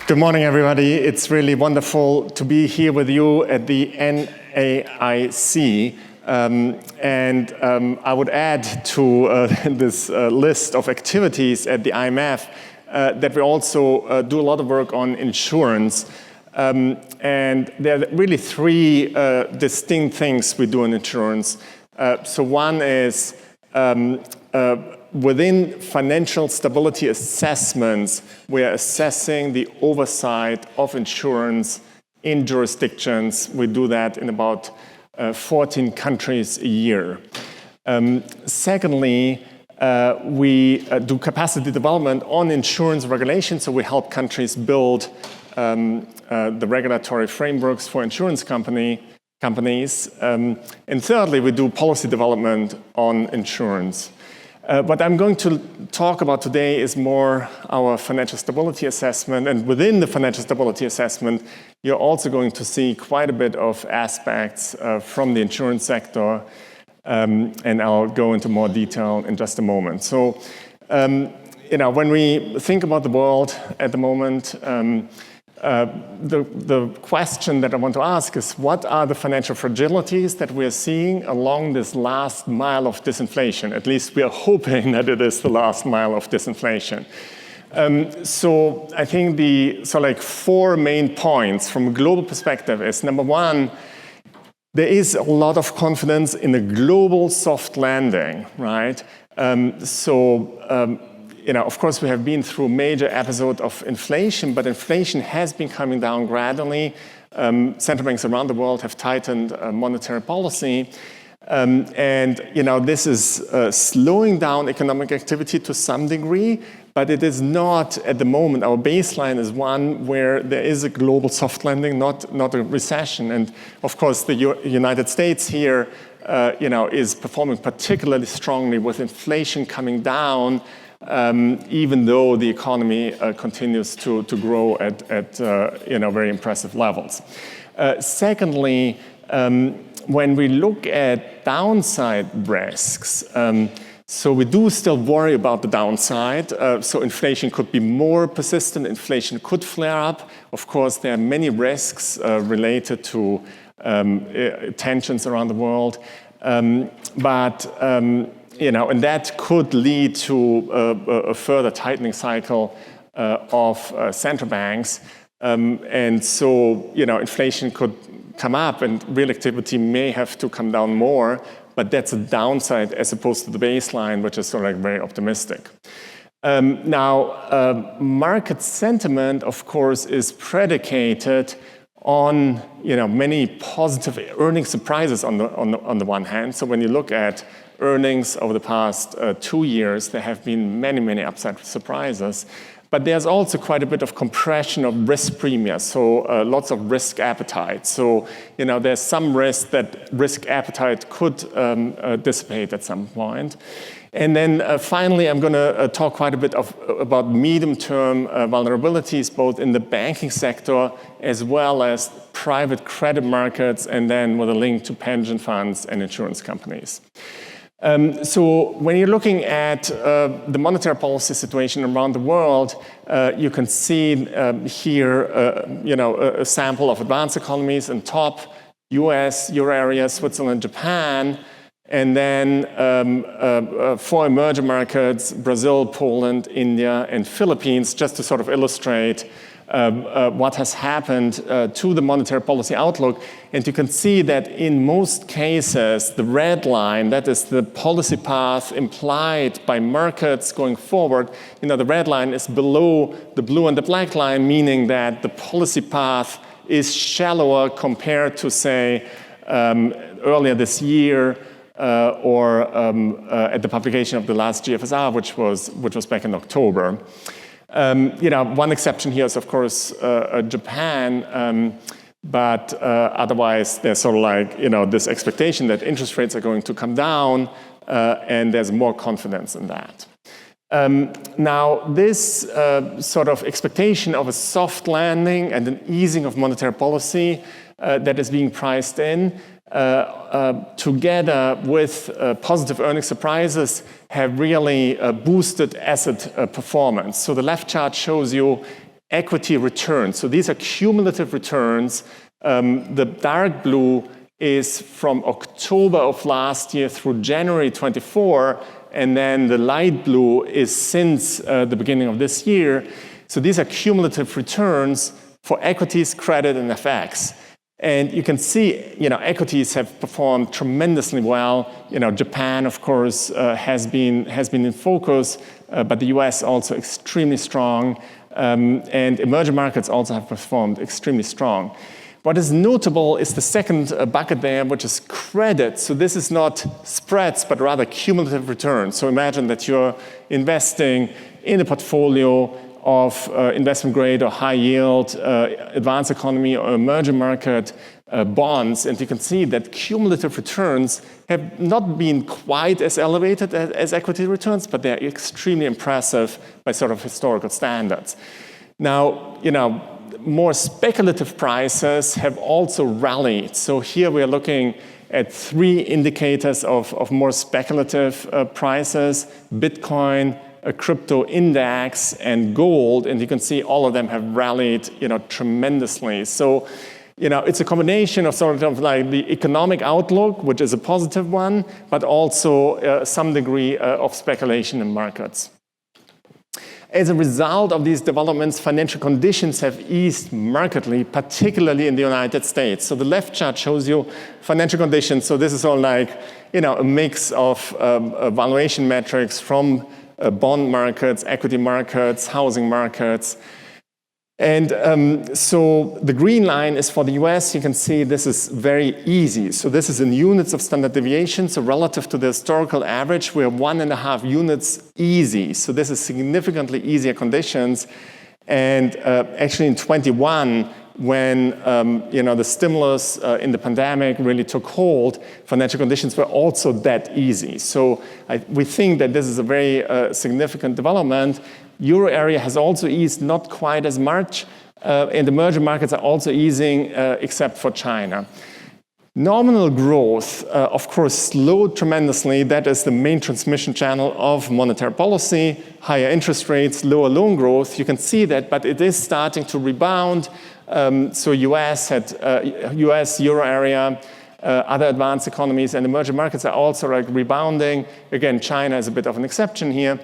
Good morning, everybody. It's really wonderful to be here with you at the NAIC. I would add to this list of activities at the IMF that we also do a lot of work on insurance. And there are really three distinct things we do in insurance. So one is within financial stability assessments, we are assessing the oversight of insurance in jurisdictions. We do that in about 14 countries a year. Secondly, we do capacity development on insurance regulation, so we help countries build the regulatory frameworks for insurance companies. And thirdly, we do policy development on insurance. What I'm going to talk about today is more our financial stability assessment, and within the financial stability assessment, you're also going to see quite a bit of aspects from the insurance sector, and I'll go into more detail in just a moment. So, when we think about the world at the moment, the question that I want to ask is, what are the financial fragilities that we're seeing along this last mile of disinflation? At least we are hoping that it is the last mile of disinflation. So I think the four main points from a global perspective is, number one, there is a lot of confidence in a global soft landing, right? Of course, we have been through a major episode of inflation, but inflation has been coming down gradually. Central banks around the world have tightened monetary policy. This is slowing down economic activity to some degree, but it is not, at the moment, our baseline is one where there is a global soft landing, not a recession. And of course, the United States here, is performing particularly strongly with inflation coming down, even though the economy continues to grow at very impressive levels. Secondly, when we look at downside risks, so we do still worry about the downside. So inflation could be more persistent. Inflation could flare up. Of course, there are many risks related to tensions around the world, and that could lead to a further tightening cycle of central banks. And so, inflation could come up and real activity may have to come down more, but that's a downside as opposed to the baseline, which is very optimistic. Market sentiment, of course, is predicated on many positive earnings surprises on the one hand. So when you look at earnings over the past 2 years, there have been many upside surprises. But there's also quite a bit of compression of risk premia, so lots of risk appetite. So, there's some risk that risk appetite could dissipate at some point. And then finally, I'm going to talk quite a bit about medium-term vulnerabilities, both in the banking sector as well as private credit markets, and then with a link to pension funds and insurance companies. So when you're looking at the monetary policy situation around the world, you can see here, a sample of advanced economies on top: US, Euro area, Switzerland, Japan, and then 4 emerging markets: Brazil, Poland, India, and Philippines, just to sort of illustrate what has happened to the monetary policy outlook. And you can see that in most cases, the red line, that is the policy path implied by markets going forward, the red line is below the blue and the black line, meaning that the policy path is shallower compared to, say, earlier this year, or at the publication of the last GFSR, which was back in October. One exception here is, of course, Japan, but otherwise there's this expectation that interest rates are going to come down, and there's more confidence in that. Now, this sort of expectation of a soft landing and an easing of monetary policy that is being priced in, together with positive earnings surprises, have really boosted asset performance. So the left chart shows you equity returns. So these are cumulative returns. The dark blue is from October of last year through January 24, and then the light blue is since the beginning of this year. So these are cumulative returns for equities, credit, and FX. And you can see, equities have performed tremendously well. Japan, of course, has been in focus, but the US also extremely strong, and emerging markets also have performed extremely strong. What is notable is the second bucket there, which is credit. So this is not spreads, but rather cumulative returns. So imagine that you're investing in a portfolio of investment grade or high yield, advanced economy or emerging market bonds. And you can see that cumulative returns have not been quite as elevated as equity returns, but they're extremely impressive by sort of historical standards. Now, more speculative prices have also rallied. So here we are looking at 3 indicators of more speculative prices: Bitcoin, a crypto index, and gold. And you can see all of them have rallied, tremendously. So, it's a combination of sort of like the economic outlook, which is a positive one, but also some degree of speculation in markets. As a result of these developments, financial conditions have eased markedly, particularly in the United States. So the left chart shows you financial conditions. So this is all like, a mix of valuation metrics from bond markets, equity markets, housing markets. And so the green line is for the US. You can see this is very easy. So this is in units of standard deviation. So relative to the historical average, we're 1.5 units easy. So this is significantly easier conditions. And actually in 21, when the stimulus in the pandemic really took hold, financial conditions were also that easy. So we think that this is a very significant development. Euro area has also eased, not quite as much, and emerging markets are also easing, except for China. Nominal growth, of course, slowed tremendously. That is the main transmission channel of monetary policy. Higher interest rates, lower loan growth. You can see that, but it is starting to rebound. So US, Euro area, other advanced economies and emerging markets are also rebounding. Again, China is a bit of an exception here.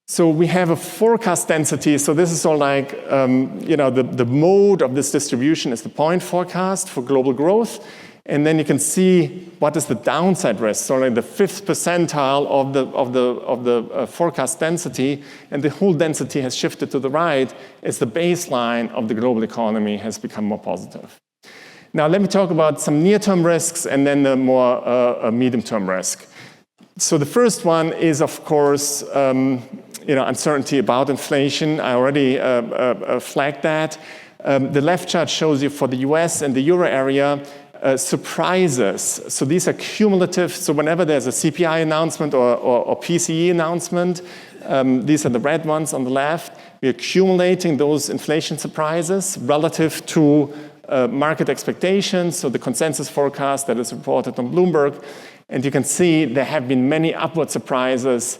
So we have a forecast density. So this is all like, the mode of this distribution is the point forecast for global growth. And then you can see what is the downside risk. So like the 5th percentile of the forecast density, and the whole density has shifted to the right as the baseline of the global economy has become more positive. Now let me talk about some near-term risks and then the more medium-term risk. So the first one is, of course, uncertainty about inflation. I already flagged that. The left chart shows you for the US and the Euro area, surprises. So these are cumulative. So whenever there's a CPI announcement or PCE announcement, these are the red ones on the left. We're accumulating those inflation surprises relative to market expectations, so the consensus forecast that is reported on Bloomberg. And you can see there have been many upward surprises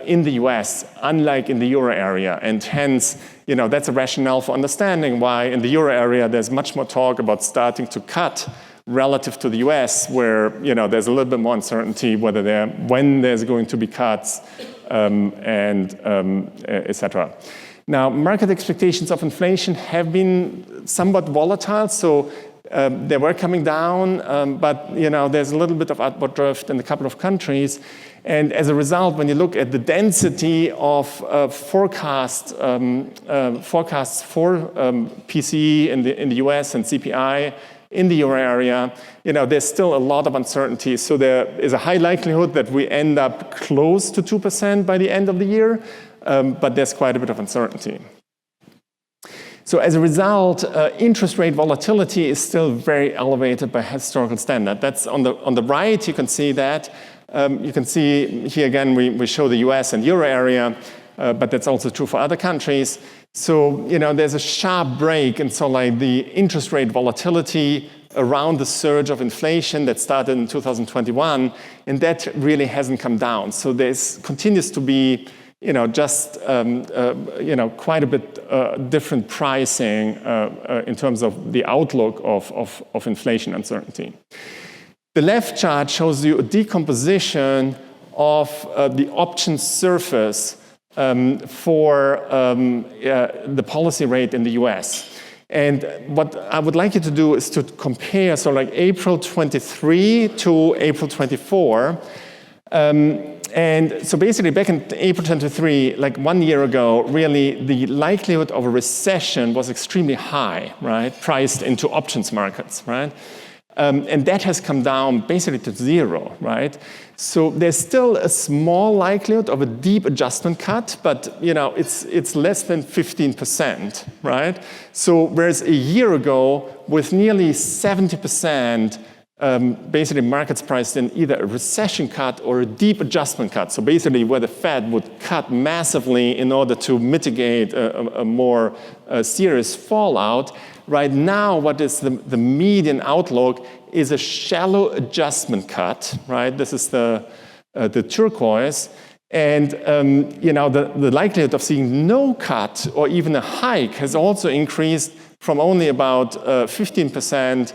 in the US, unlike in the Euro area. And hence, that's a rationale for understanding why in the Euro area there's much more talk about starting to cut relative to the US, where there's a little bit more uncertainty when there's going to be cuts, et cetera. Now, market expectations of inflation have been somewhat volatile, so they were coming down, but there's a little bit of upward drift in a couple of countries. And as a result, when you look at the density of forecasts for PCE in the US and CPI in the Euro area, there's still a lot of uncertainty. So there is a high likelihood that we end up close to 2% by the end of the year, but there's quite a bit of uncertainty. So as a result, interest rate volatility is still very elevated by historical standard. That's on the right, you can see that. You can see here again, we show the US and Euro area, but that's also true for other countries. So, there's a sharp break in the interest rate volatility around the surge of inflation that started in 2021, and that really hasn't come down. So there continues to be, just quite a bit different pricing in terms of the outlook of inflation uncertainty. The left chart shows you a decomposition of the option surface for the policy rate in the US. And what I would like you to do is to compare, so like April 23 to April 24. And so basically back in April 23, like 1 year ago, really the likelihood of a recession was extremely high, right? Priced into options markets, right? And that has come down basically to zero, right? So there's still a small likelihood of a deep adjustment cut, but it's less than 15%, right? So whereas a year ago, with nearly 70%, basically markets priced in either a recession cut or a deep adjustment cut. So basically where the Fed would cut massively in order to mitigate a more serious fallout. Right now, what is the median outlook is a shallow adjustment cut, right? This is the turquoise. And the likelihood of seeing no cut or even a hike has also increased from only about 15%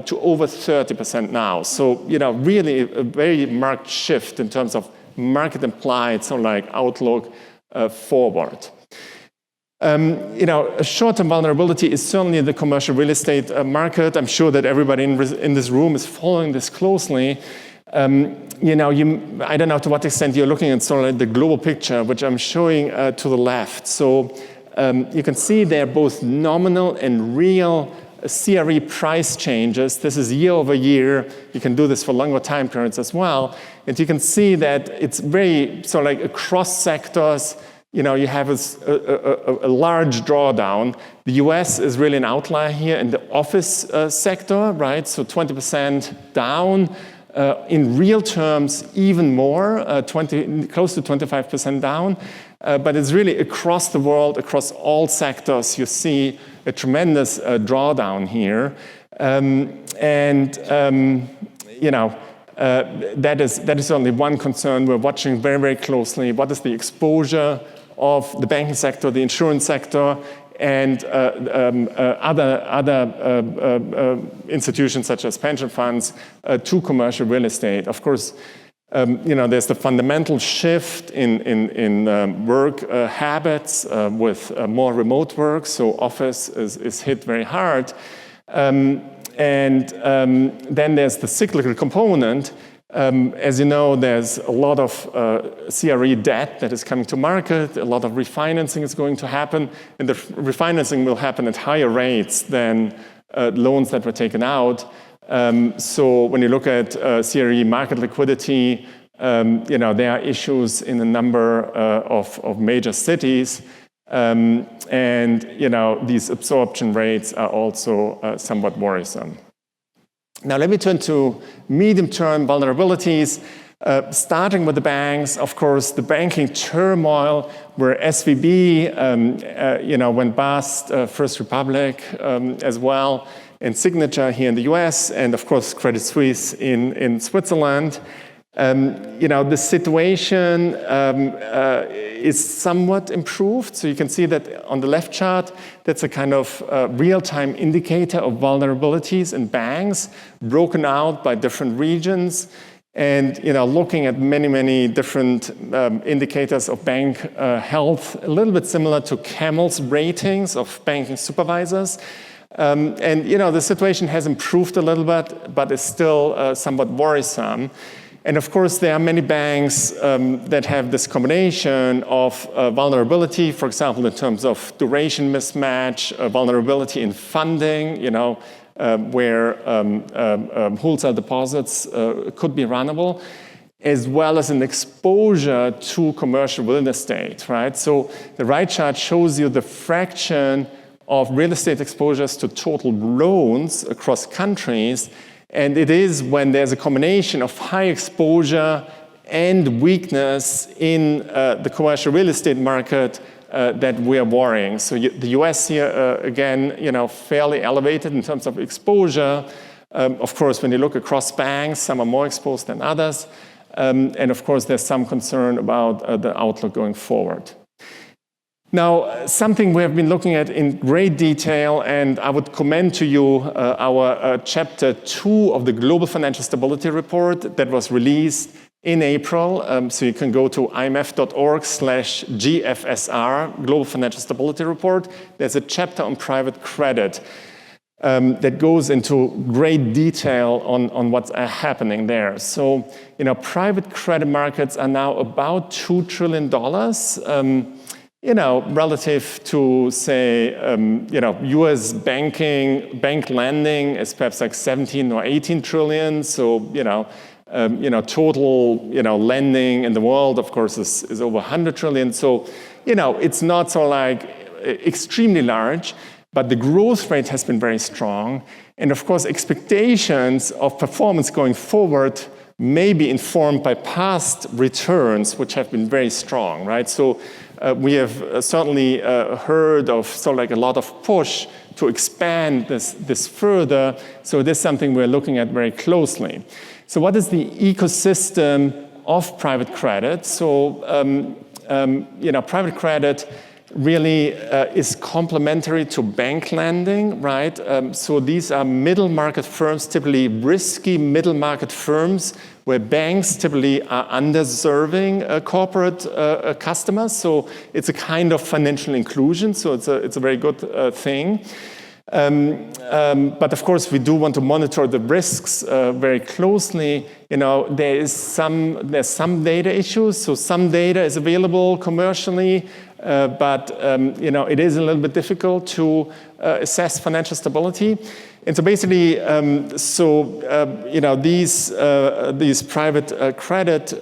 to over 30% now. So, really a very marked shift in terms of market implied, so like outlook forward. A short-term vulnerability is certainly the commercial real estate market. I'm sure that everybody in this room is following this closely. I don't know to what extent you're looking at sort of the global picture, which I'm showing to the left. So you can see there both nominal and real CRE price changes. This is year over year. You can do this for longer time periods as well. And you can see that it's very sort of like across sectors. You have a large drawdown. The US is really an outlier here in the office sector, right? So 20% down. In real terms, even more, close to 25% down. But it's really across the world, across all sectors, you see a tremendous drawdown here. That is only one concern we're watching very, very closely. What is the exposure of the banking sector, the insurance sector, and other institutions such as pension funds to commercial real estate? Of course, there's the fundamental shift in work habits with more remote work, so office is hit very hard. And then there's the cyclical component. As you know, there's a lot of CRE debt that is coming to market. A lot of refinancing is going to happen. And the refinancing will happen at higher rates than loans that were taken out. So when you look at CRE market liquidity, there are issues in a number of major cities. These absorption rates are also somewhat worrisome. Now, let me turn to medium-term vulnerabilities, starting with the banks. Of course, the banking turmoil where SVB, went bust, First Republic as well, and Signature here in the US, and of course, Credit Suisse in Switzerland. The situation is somewhat improved. So you can see that on the left chart, that's a kind of real-time indicator of vulnerabilities in banks, broken out by different regions. And looking at many different indicators of bank health, a little bit similar to Camel's ratings of banking supervisors. The situation has improved a little bit, but is still somewhat worrisome. And of course, there are many banks that have this combination of vulnerability, for example, in terms of duration mismatch, vulnerability in funding, where wholesale deposits could be runnable, as well as an exposure to commercial real estate, right? So the right chart shows you the fraction of real estate exposures to total loans across countries. And it is when there's a combination of high exposure and weakness in the commercial real estate market that we're worrying. So the US here, again, fairly elevated in terms of exposure. Of course, when you look across banks, some are more exposed than others. And of course, there's some concern about the outlook going forward. Now, something we have been looking at in great detail, and I would commend to you our Chapter 2 of the Global Financial Stability Report that was released in April. So you can go to imf.org/GFSR, Global Financial Stability Report. There's a chapter on private credit that goes into great detail on what's happening there. So, private credit markets are now about $2 trillion. Relative to, say, U.S. bank lending is perhaps like 17 or 18 trillion. So, total, lending in the world, of course, is over 100 trillion. So, it's not so like extremely large, but the growth rate has been very strong. And of course, expectations of performance going forward may be informed by past returns, which have been very strong, right? So, we have certainly heard of sort of like a lot of push to expand this further. So it is something we're looking at very closely. So what is the ecosystem of private credit? So, private credit really is complementary to bank lending, right? So these are middle market firms, typically risky middle market firms, where banks typically are underserving corporate customers. So it's a kind of financial inclusion. So it's a very good thing. But of course, we do want to monitor the risks very closely. There's some data issues. So some data is available commercially, but it is a little bit difficult to assess financial stability. And so basically, these private credit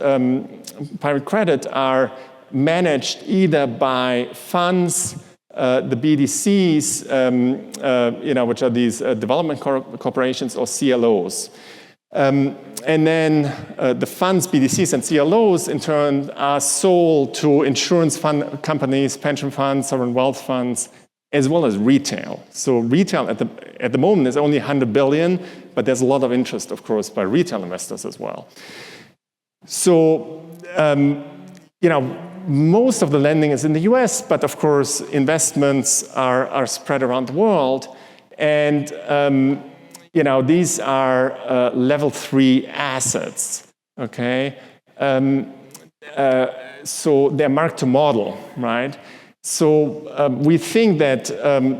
are managed either by funds, the BDCs, which are these development corporations, or CLOs. And then the funds, BDCs, and CLOs, in turn, are sold to insurance fund companies, pension funds, sovereign wealth funds, as well as retail. So retail at the moment is only 100 billion, but there's a lot of interest, of course, by retail investors as well. So, most of the lending is in the US, but of course, investments are spread around the world. And, these are level 3 assets, okay? So they're marked to model, right? So we think that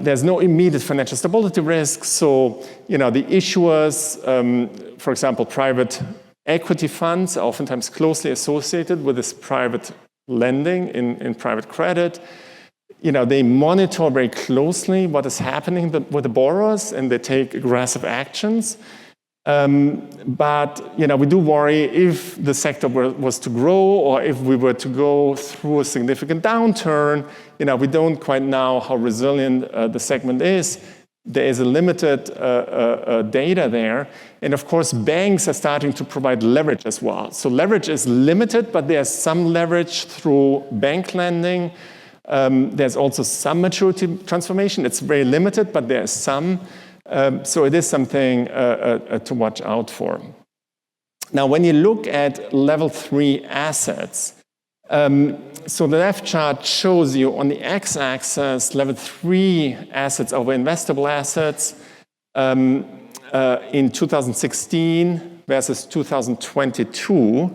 there's no immediate financial stability risk. So, the issuers, for example, private equity funds are oftentimes closely associated with this private lending in private credit. They monitor very closely what is happening with the borrowers, and they take aggressive actions. But, we do worry if the sector was to grow, or if we were to go through a significant downturn. We don't quite know how resilient the segment is. There is a limited data there. And of course, banks are starting to provide leverage as well. So leverage is limited, but there's some leverage through bank lending. There's also some maturity transformation. It's very limited, but there's some. So it is something to watch out for. Now, when you look at level 3 assets, so the left chart shows you on the x-axis level 3 assets over investable assets in 2016 versus 2022.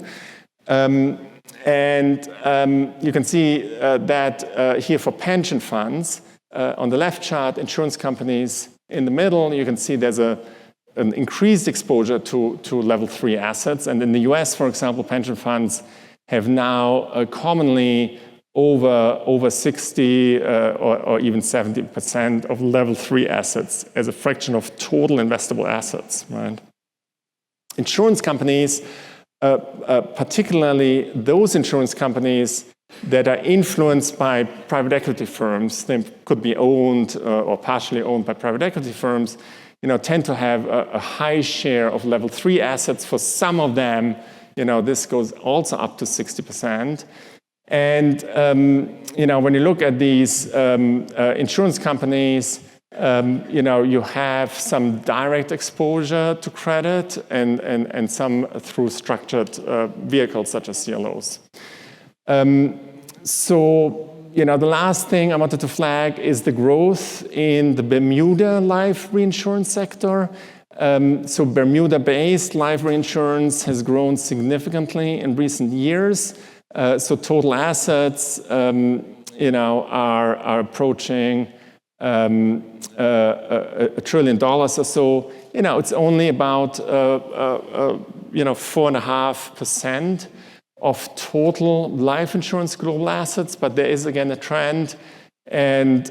And you can see that here for pension funds, on the left chart, insurance companies. In the middle, you can see there's an increased exposure to level 3 assets. And in the US, for example, pension funds have now commonly over 60 or even 70% of level 3 assets as a fraction of total investable assets, right? Insurance companies, particularly those insurance companies that are influenced by private equity firms, they could be owned or partially owned by private equity firms, tend to have a high share of level 3 assets. For some of them, this goes also up to 60%. And, when you look at these insurance companies, You have some direct exposure to credit and some through structured vehicles such as CLOs. The last thing I wanted to flag is the growth in the Bermuda life reinsurance sector. Bermuda-based life reinsurance has grown significantly in recent years. Total assets, are approaching $1 trillion or so. It's only about 4.5% of total life insurance global assets, but there is again a trend, and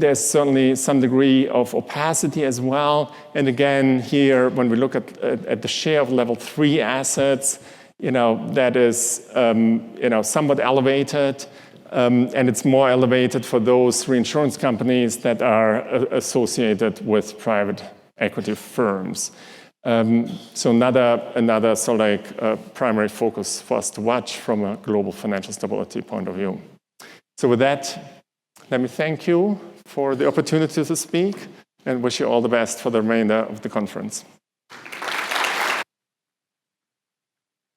there's certainly some degree of opacity as well. And again, here when we look at the share of level 3 assets, that is somewhat elevated. And it's more elevated for those reinsurance companies that are associated with private equity firms. Another sort of primary focus for us to watch from a global financial stability point of view. So with that, let me thank you for the opportunity to speak and wish you all the best for the remainder of the conference.